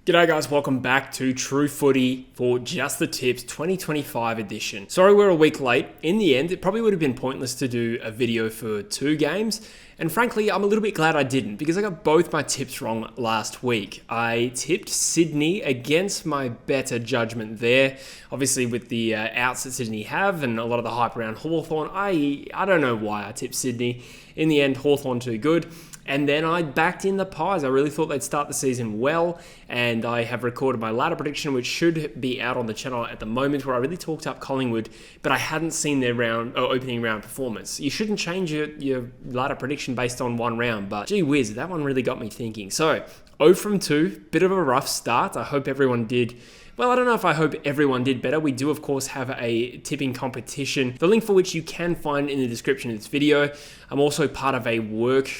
G'day guys, welcome back to True Footy for Just the Tips 2025 edition. Sorry we're a week late. In the end, it probably would have been pointless to do a video for two games. And frankly, I'm a little bit glad I didn't because I got both my tips wrong last week. I tipped Sydney against my better judgment there. Obviously with the outs that Sydney have and a lot of the hype around Hawthorn, I don't know why I tipped Sydney. In the end, Hawthorn too good. And then I backed in the Pies. I really thought they'd start the season well, and I have recorded my ladder prediction, which should be out on the channel at the moment, where I really talked up Collingwood, but I hadn't seen their opening round performance. You shouldn't change your ladder prediction based on one round, but gee whiz, that one really got me thinking. So, 0 from 2, bit of a rough start. I hope everyone did. Well, I don't know if I hope everyone did better. We do, of course, have a tipping competition, the link for which you can find in the description of this video. I'm also part of a work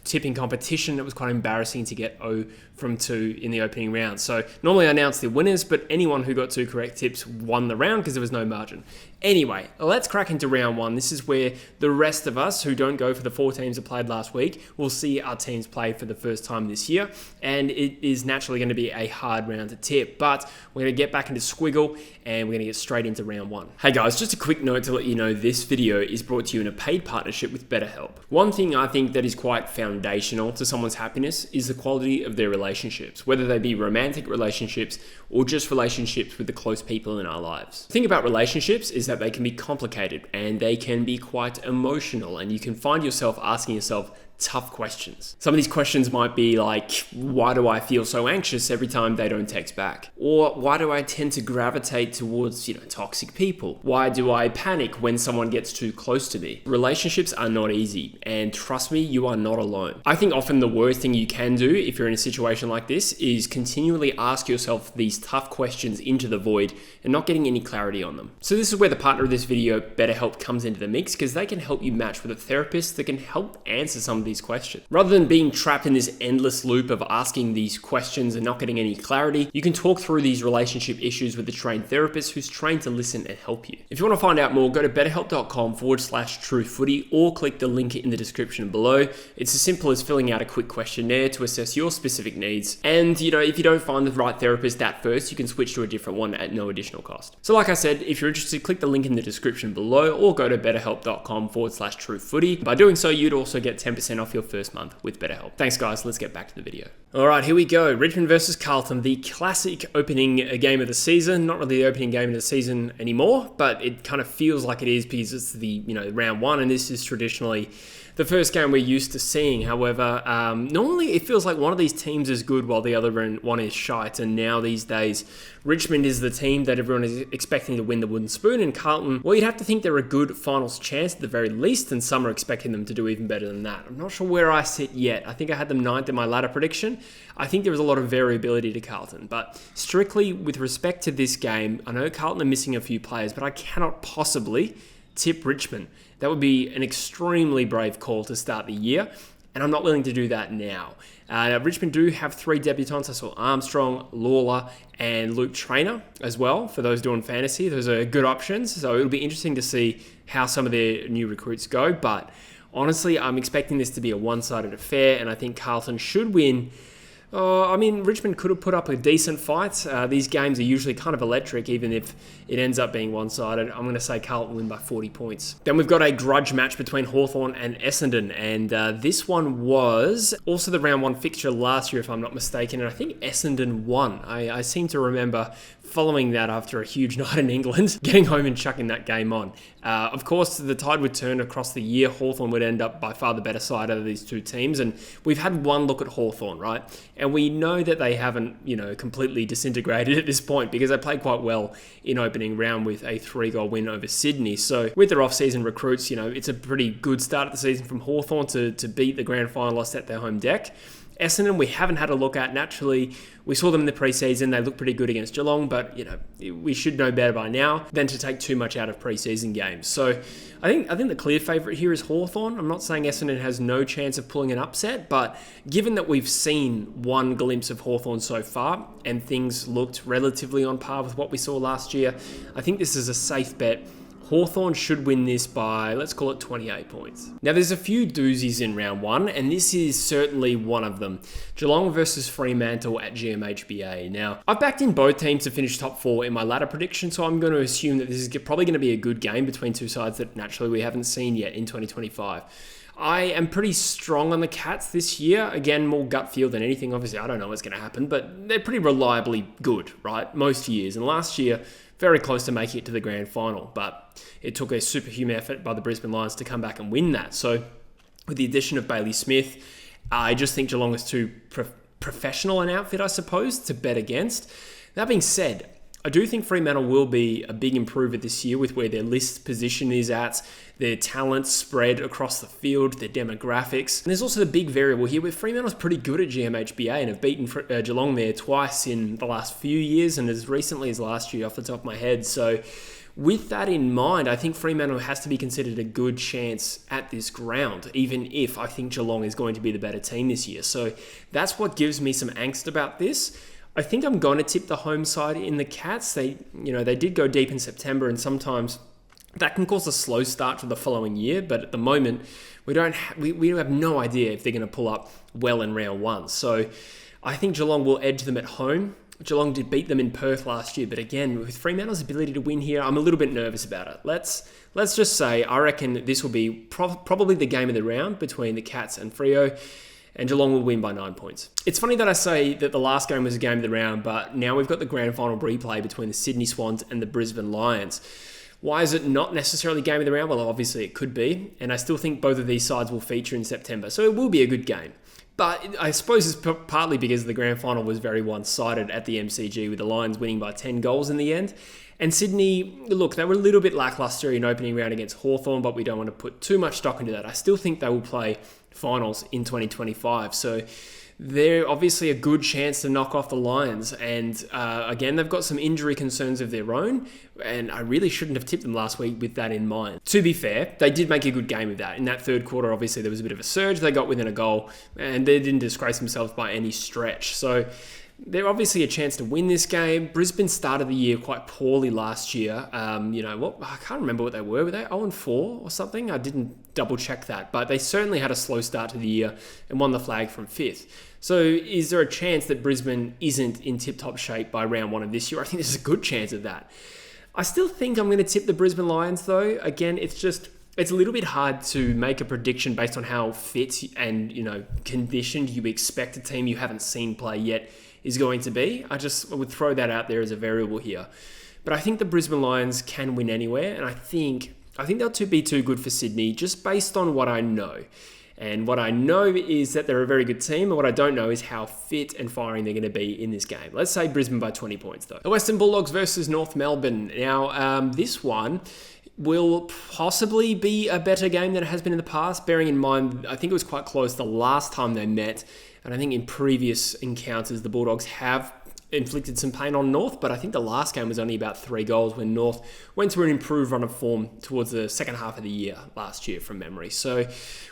tipping competition that was quite embarrassing to get 0 from 2 in the opening round. So normally I announce the winners, but anyone who got 2 correct tips won the round because there was no margin. Anyway, let's crack into round 1. This is where the rest of us who don't go for the 4 teams that played last week will see our teams play for the first time this year. And it is naturally going to be a hard round to tip, but we're going to get back into Squiggle and we're going to get straight into round 1. Hey guys, just a quick note to let you know this video is brought to you in a paid partnership with BetterHelp. One thing I think that is quite foundational to someone's happiness is the quality of their relationships, whether they be romantic relationships or just relationships with the close people in our lives. The thing about relationships is that they can be complicated and they can be quite emotional, and you can find yourself asking yourself tough questions. Some of these questions might be like, why do I feel so anxious every time they don't text back? Or why do I tend to gravitate towards, toxic people? Why do I panic when someone gets too close to me? Relationships are not easy, and trust me, you are not alone. I think often the worst thing you can do if you're in a situation like this is continually ask yourself these tough questions into the void and not getting any clarity on them. So this is where the partner of this video, BetterHelp, comes into the mix, because they can help you match with a therapist that can help answer some of these questions. Rather than being trapped in this endless loop of asking these questions and not getting any clarity, you can talk through these relationship issues with a trained therapist who's trained to listen and help you. If you want to find out more, go to betterhelp.com/truefooty or click the link in the description below. It's as simple as filling out a quick questionnaire to assess your specific needs. And if you don't find the right therapist at first, you can switch to a different one at no additional cost. So like I said, if you're interested, click the link in the description below or go to betterhelp.com/truefooty. By doing so, you'd also get 10% off your first month with BetterHelp. Thanks guys, let's get back to the video. All right, here we go. Richmond versus Carlton, the classic opening game of the season. Not really the opening game of the season anymore, but it kind of feels like it is because it's the round 1, and this is traditionally the first game we're used to seeing. However, normally it feels like one of these teams is good while the other one is shite, and now these days Richmond is the team that everyone is expecting to win the wooden spoon, and Carlton, well, you'd have to think they're a good finals chance at the very least, and some are expecting them to do even better than that. I'm not sure where I sit yet. I think I had them 9th in my ladder prediction. I think there was a lot of variability to Carlton, but strictly with respect to this game, I know Carlton are missing a few players, but I cannot possibly tip Richmond. That would be an extremely brave call to start the year, and I'm not willing to do that now. Richmond do have 3 debutants. I saw Armstrong, Lawler, and Luke Traynor as well. For those doing fantasy, those are good options. So it'll be interesting to see how some of their new recruits go. But honestly, I'm expecting this to be a one-sided affair, and I think Carlton should win. Richmond could have put up a decent fight. These games are usually kind of electric, even if it ends up being one-sided. I'm going to say Carlton win by 40 points. Then we've got a grudge match between Hawthorn and Essendon, and this one was also the round 1 fixture last year, if I'm not mistaken, and I think Essendon won. I seem to remember following that after a huge night in England, getting home and chucking that game on. Of course, the tide would turn across the year. Hawthorn would end up by far the better side out of these two teams, and we've had one look at Hawthorn, right? And we know that they haven't, completely disintegrated at this point because they played quite well in opening round with a 3-goal win over Sydney. So with their off-season recruits, it's a pretty good start of the season from Hawthorn to beat the grand finalists at their home deck. Essendon, we haven't had a look at. Naturally, we saw them in the preseason. They looked pretty good against Geelong, but we should know better by now than to take too much out of preseason games. So I think the clear favourite here is Hawthorn. I'm not saying Essendon has no chance of pulling an upset, but given that we've seen one glimpse of Hawthorn so far and things looked relatively on par with what we saw last year, I think this is a safe bet. Hawthorn should win this by, let's call it 28 points. Now, there's a few doozies in round one, and this is certainly one of them. Geelong versus Fremantle at GMHBA. Now, I've backed in both teams to finish top 4 in my ladder prediction, so I'm going to assume that this is probably going to be a good game between two sides that naturally we haven't seen yet in 2025. I am pretty strong on the Cats this year. Again, more gut feel than anything. Obviously, I don't know what's going to happen, but they're pretty reliably good, right? Most years. And last year, very close to making it to the grand final, but it took a superhuman effort by the Brisbane Lions to come back and win that. So with the addition of Bailey Smith, I just think Geelong is too professional an outfit, I suppose, to bet against. That being said, I do think Fremantle will be a big improver this year with where their list position is at, their talent spread across the field, their demographics. And there's also the big variable here where Fremantle's pretty good at GMHBA and have beaten Geelong there twice in the last few years and as recently as last year off the top of my head. So with that in mind, I think Fremantle has to be considered a good chance at this ground, even if I think Geelong is going to be the better team this year. So that's what gives me some angst about this. I think I'm going to tip the home side in the Cats. They did go deep in September, and sometimes that can cause a slow start to the following year. But at the moment, we have no idea if they're going to pull up well in round one. So I think Geelong will edge them at home. Geelong did beat them in Perth last year, but again, with Fremantle's ability to win here, I'm a little bit nervous about it. Let's just say I reckon this will be probably the game of the round between the Cats and Freo, and Geelong will win by 9 points. It's funny that I say that the last game was a game of the round, but now we've got the grand final replay between the Sydney Swans and the Brisbane Lions. Why is it not necessarily game of the round? Well, obviously it could be, and I still think both of these sides will feature in September, so it will be a good game. But I suppose it's partly because the grand final was very one-sided at the MCG, with the Lions winning by 10 goals in the end. And Sydney, look, they were a little bit lacklustre in opening round against Hawthorn, but we don't want to put too much stock into that. I still think they will play finals in 2025. So they're obviously a good chance to knock off the Lions. And again, they've got some injury concerns of their own. And I really shouldn't have tipped them last week with that in mind. To be fair, they did make a good game of that. In that third quarter, obviously, there was a bit of a surge. They got within a goal and they didn't disgrace themselves by any stretch. So they're obviously a chance to win this game. Brisbane started the year quite poorly last year. I can't remember what they were. Were they 0-4 or something? I didn't double check that. But they certainly had a slow start to the year and won the flag from 5th. So is there a chance that Brisbane isn't in tip-top shape by round one of this year? I think there's a good chance of that. I still think I'm going to tip the Brisbane Lions, though. Again, it's a little bit hard to make a prediction based on how fit and, conditioned you expect a team you haven't seen play yet is going to be. I would throw that out there as a variable here. But I think the Brisbane Lions can win anywhere, and I think they'll be too good for Sydney just based on what I know. And what I know is that they're a very good team, and what I don't know is how fit and firing they're going to be in this game. Let's say Brisbane by 20 points, though. The Western Bulldogs versus North Melbourne. Now, this one will possibly be a better game than it has been in the past, bearing in mind, I think it was quite close the last time they met. And I think in previous encounters, the Bulldogs have inflicted some pain on North, but I think the last game was only about 3 goals when North went through an improved run of form towards the second half of the year last year from memory. So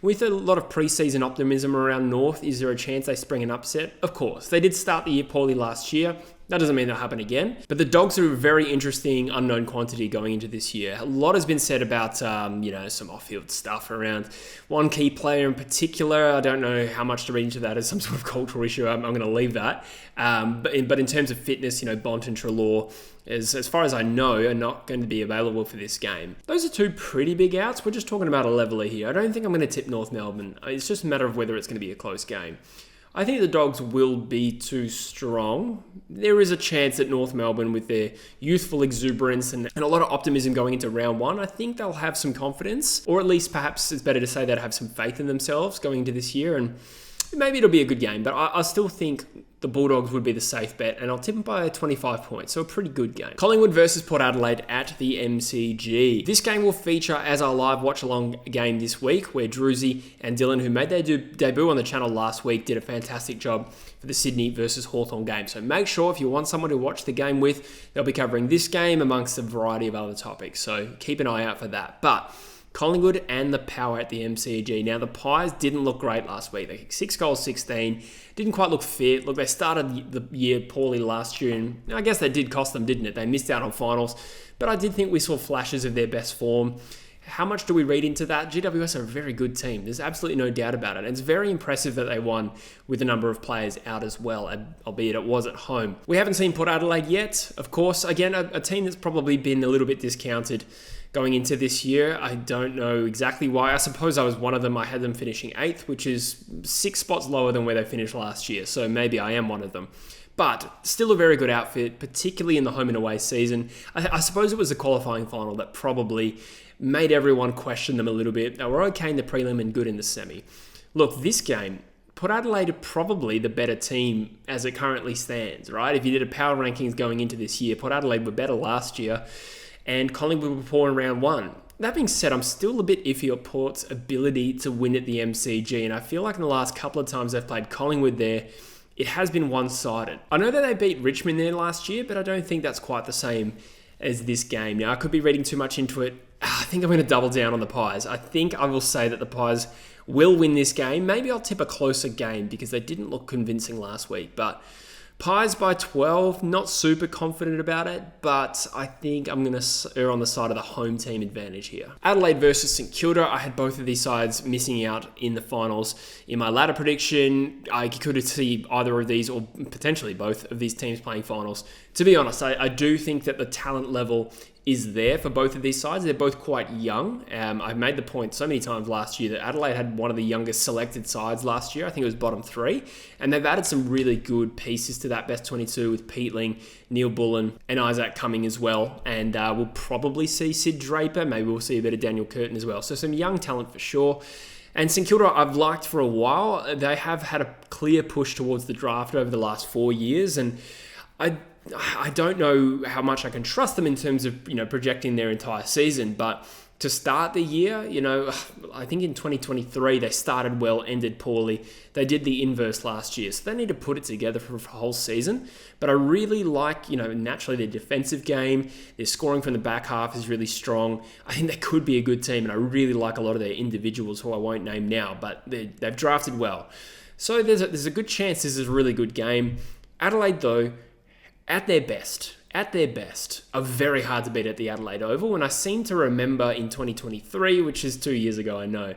with a lot of preseason optimism around North, is there a chance they spring an upset? Of course. They did start the year poorly last year. That doesn't mean that'll happen again. But the Dogs are a very interesting unknown quantity going into this year. A lot has been said about, some off-field stuff around one key player in particular. I don't know how much to read into that as some sort of cultural issue. I'm going to leave that. But in terms of fitness, Bont and Treloar, as far as I know, are not going to be available for this game. Those are two pretty big outs. We're just talking about a leveler here. I don't think I'm going to tip North Melbourne. It's just a matter of whether it's going to be a close game. I think the Dogs will be too strong. There is a chance that North Melbourne, with their youthful exuberance and a lot of optimism going into round one, I think they'll have some confidence, or at least perhaps it's better to say they'll have some faith in themselves going into this year, and maybe it'll be a good game, but I still think the Bulldogs would be the safe bet, and I'll tip them by 25 points, so a pretty good game. Collingwood versus Port Adelaide at the MCG. This game will feature as our live watch-along game this week, where Druzy and Dylan, who made their debut on the channel last week, did a fantastic job for the Sydney versus Hawthorn game. So make sure if you want someone to watch the game with, they'll be covering this game amongst a variety of other topics, so keep an eye out for that. But Collingwood and the power at the MCG. Now, the Pies didn't look great last week. They kicked 6 goals, 16. Didn't quite look fit. Look, they started the year poorly last year, and I guess they did cost them, didn't it? They missed out on finals, but I did think we saw flashes of their best form. How much do we read into that? GWS are a very good team. There's absolutely no doubt about it. And it's very impressive that they won with a number of players out as well, albeit it was at home. We haven't seen Port Adelaide yet, of course. Again, a team that's probably been a little bit discounted going into this year. I don't know exactly why. I suppose I was one of them. I had them finishing 8th, which is 6 spots lower than where they finished last year. So maybe I am one of them. But still a very good outfit, particularly in the home and away season. I suppose it was the qualifying final that probably made everyone question them a little bit. They were okay in the prelim and good in the semi. Look, this game, Port Adelaide are probably the better team as it currently stands, right? If you did a power rankings going into this year, Port Adelaide were better last year, and Collingwood were poor in round 1. That being said, I'm still a bit iffy on Port's ability to win at the MCG, and I feel like in the last couple of times they've played Collingwood there, it has been one-sided. I know that they beat Richmond there last year, but I don't think that's quite the same as this game. Now, I could be reading too much into it. I think I'm going to double down on the Pies. I think I will say that the Pies will win this game. Maybe I'll tip a closer game because they didn't look convincing last week. But Pies by 12, not super confident about it, but I think I'm going to err on the side of the home team advantage here. Adelaide versus St Kilda, I had both of these sides missing out in the finals. In my ladder prediction, I could see either of these or potentially both of these teams playing finals. To be honest, I do think that the talent level is there for both of these sides. They're both quite young. I've made the point so many times last year that Adelaide had one of the youngest selected sides last year. I think it was bottom 3. And they've added some really good pieces to that best 22 with Peatling, Neil Bullen, and Isaac coming as well. And we'll probably see Sid Draper. Maybe we'll see a bit of Daniel Curtin as well. So some young talent for sure. And St Kilda I've liked for a while. They have had a clear push towards the draft over the last 4 years. And I don't know how much I can trust them in terms of, projecting their entire season, but to start the year, I think in 2023 they started well, ended poorly. They did the inverse last year, so they need to put it together for a whole season. But I really like, naturally their defensive game, their scoring from the back half is really strong. I think they could be a good team, and I really like a lot of their individuals who I won't name now, but they've drafted well. So there's a good chance this is a really good game. Adelaide, though, at their best, are very hard to beat at the Adelaide Oval. And I seem to remember in 2023, which is 2 years ago, I know,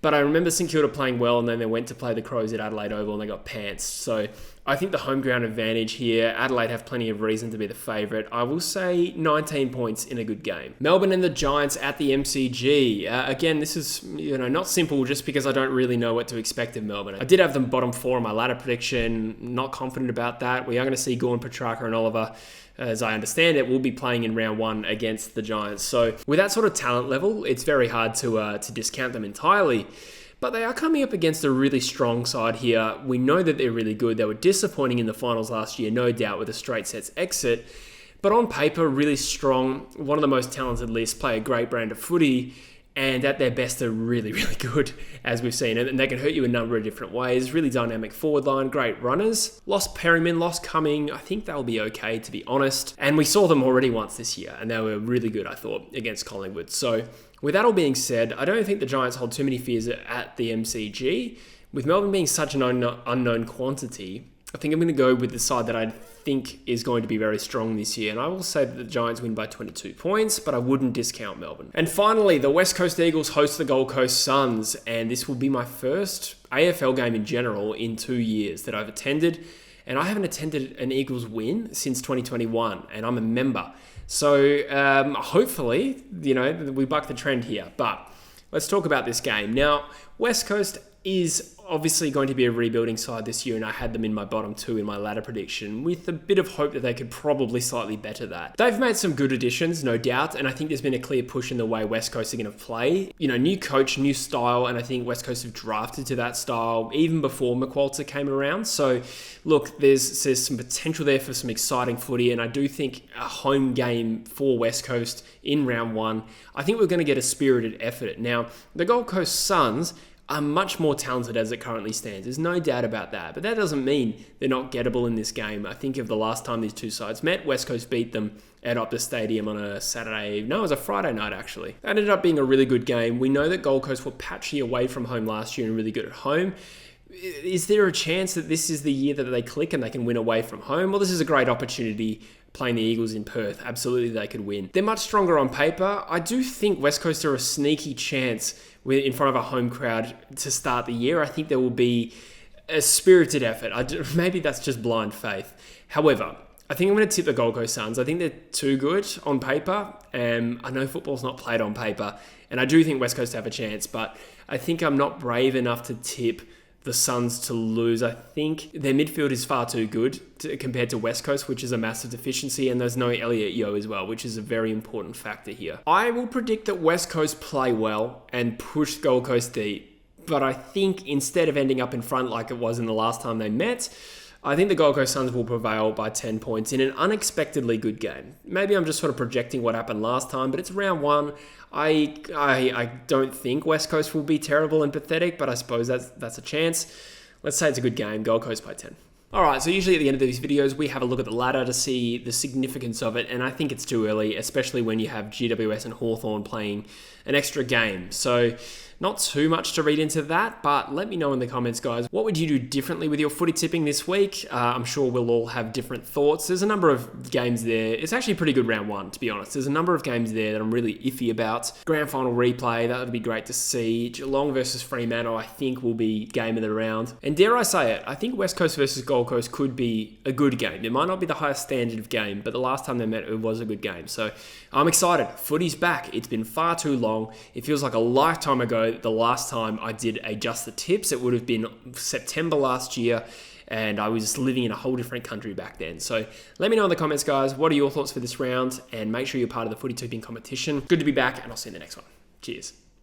but I remember St Kilda playing well, and then they went to play the Crows at Adelaide Oval and they got pants. So I think the home ground advantage here, Adelaide have plenty of reason to be the favourite. I will say 19 points in a good game. Melbourne and the Giants at the MCG. Again, this is not simple just because I don't really know what to expect of Melbourne. I did have them bottom 4 in my ladder prediction. Not confident about that. We are going to see Gorn, Petrarca and Oliver, as I understand it, will be playing in round 1 against the Giants. So with that sort of talent level, it's very hard to discount them entirely. But they are coming up against a really strong side here. We know that they're really good. They were disappointing in the finals last year, no doubt, with a straight sets exit. But on paper, really strong. One of the most talented lists, play a great brand of footy. And at their best, they're really, really good, as we've seen. And they can hurt you a number of different ways. Really dynamic forward line, great runners. Lost Perryman, lost Cumming. I think they'll be okay, to be honest. And we saw them already once this year, and they were really good, I thought, against Collingwood. So with that all being said, I don't think the Giants hold too many fears at the MCG. With Melbourne being such an unknown quantity, I think I'm going to go with the side that I think is going to be very strong this year. And I will say that the Giants win by 22 points, but I wouldn't discount Melbourne. And finally, the West Coast Eagles host the Gold Coast Suns. And this will be my first AFL game in general in 2 years that I've attended. And I haven't attended an Eagles win since 2021, and I'm a member. So hopefully, we buck the trend here. But let's talk about this game. Now, West Coast is obviously going to be a rebuilding side this year, and I had them in my bottom 2 in my ladder prediction with a bit of hope that they could probably slightly better that. They've made some good additions, no doubt, and I think there's been a clear push in the way West Coast are going to play. New coach, new style, and I think West Coast have drafted to that style even before McWalter came around. So, look, there's some potential there for some exciting footy, and I do think a home game for West Coast in round 1, I think we're going to get a spirited effort. Now, the Gold Coast Suns are much more talented as it currently stands. There's no doubt about that. But that doesn't mean they're not gettable in this game. I think of the last time these two sides met, West Coast beat them at Optus Stadium on a it was a Friday night actually. That ended up being a really good game. We know that Gold Coast were patchy away from home last year and really good at home. Is there a chance that this is the year that they click and they can win away from home? Well, this is a great opportunity playing the Eagles in Perth. Absolutely, they could win. They're much stronger on paper. I do think West Coast are a sneaky chance in front of a home crowd to start the year. I think there will be a spirited effort. Maybe that's just blind faith. However, I think I'm going to tip the Gold Coast Suns. I think they're too good on paper. I know football's not played on paper, and I do think West Coast have a chance, but I think I'm not brave enough to tip the Suns to lose. I think their midfield is far too good compared to West Coast, which is a massive deficiency, and there's no Elliot Yeo as well, which is a very important factor here. I will predict that West Coast play well and push Gold Coast deep, but I think instead of ending up in front like it was in the last time they met, I think the Gold Coast Suns will prevail by 10 points in an unexpectedly good game. Maybe I'm just sort of projecting what happened last time, but it's round one. I don't think West Coast will be terrible and pathetic, but I suppose that's a chance. Let's say it's a good game. Gold Coast by 10. Alright, so usually at the end of these videos, we have a look at the ladder to see the significance of it, and I think it's too early, especially when you have GWS and Hawthorn playing an extra game. So not too much to read into that, but let me know in the comments, guys. What would you do differently with your footy tipping this week? I'm sure we'll all have different thoughts. There's a number of games there. It's actually a pretty good round one, to be honest. There's a number of games there that I'm really iffy about. Grand final replay, that would be great to see. Geelong versus Fremantle, I think, will be game of the round. And dare I say it, I think West Coast versus Gold Coast could be a good game. It might not be the highest standard of game, but the last time they met, it was a good game. So I'm excited. Footy's back. It's been far too long. It feels like a lifetime ago the last time I did a Just the Tips. It would have been September last year, and I was living in a whole different country back then. So let me know in the comments, guys. What are your thoughts for this round? And make sure you're part of the footy tipping competition. Good to be back, and I'll see you in the next one. Cheers.